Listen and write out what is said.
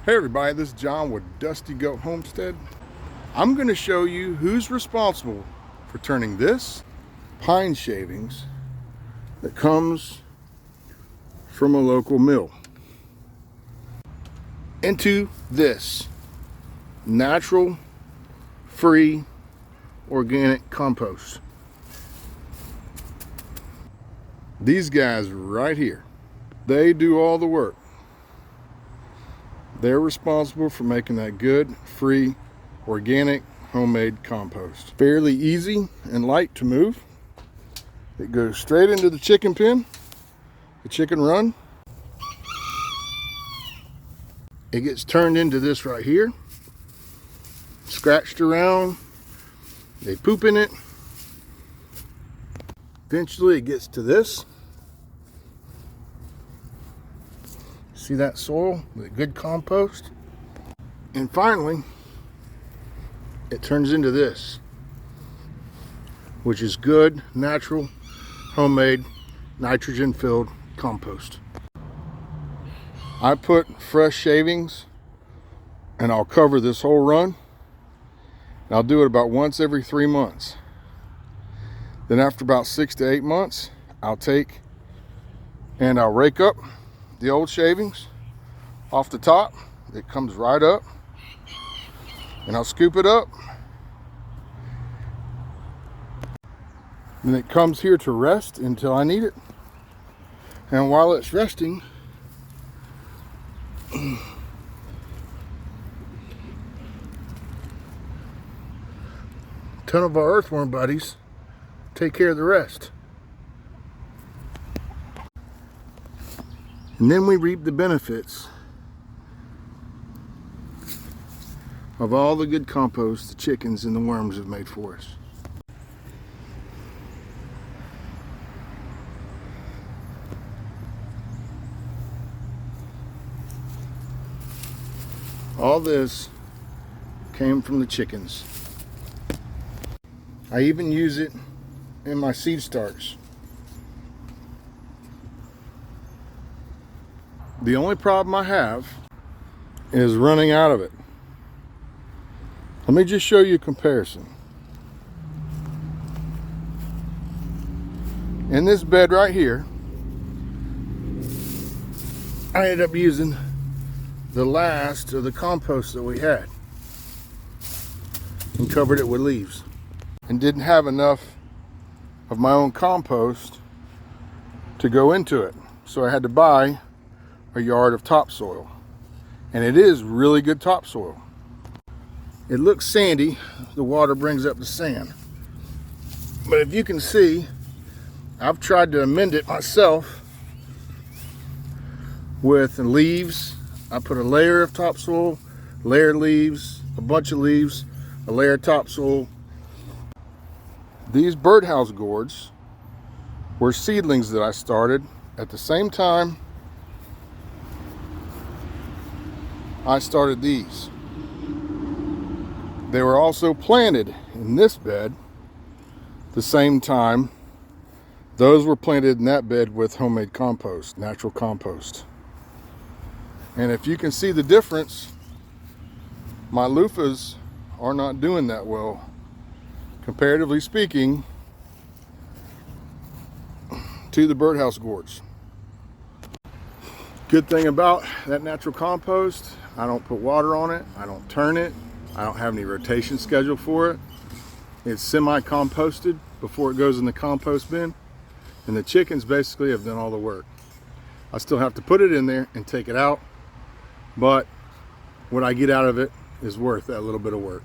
Hey everybody, this is John with Dusty Goat Homestead. I'm going to show you who's responsible for turning this pine shavings that comes from a local mill into this natural, free, organic compost. These guys right here, they do all the work. They're responsible for making that good, free, organic, homemade compost. Fairly easy and light to move. It goes straight into the chicken pen, the chicken run. It gets turned into this right here, scratched around, they poop in it. Eventually it gets to this. See that soil with a good compost? And finally, it turns into this, which is good, natural, homemade, nitrogen-filled compost. I put fresh shavings and I'll cover this whole run. And I'll do it about once every 3 months. Then after about 6 to 8 months, I'll take and I'll rake up the old shavings off the top. It comes right up, and I'll scoop it up, and it comes here to rest until I need it. And while it's resting, a ton of our earthworm buddies take care of the rest. And then we reap the benefits of all the good compost the chickens and the worms have made for us. All this came from the chickens. I even use it in my seed starts. The only problem I have is running out of it. Let me just show you a comparison. In this bed right here, I ended up using the last of the compost that we had and covered it with leaves, and didn't have enough of my own compost to go into it. So I had to buy a yard of topsoil, and it is really good topsoil. It looks sandy, the water brings up the sand, but if you can see, I've tried to amend it myself with leaves. I put a layer of topsoil, layer leaves, a bunch of leaves, a layer of topsoil. These birdhouse gourds were seedlings that I started at the same time I started these. They were also planted in this bed the same time. Those were planted in that bed with homemade compost, natural compost. And if you can see the difference, my loofahs are not doing that well, comparatively speaking, to the birdhouse gourds. Good thing about that natural compost, I don't put water on it, I don't turn it, I don't have any rotation schedule for it. It's semi-composted before it goes in the compost bin, and the chickens basically have done all the work. I still have to put it in there and take it out, but what I get out of it is worth that little bit of work.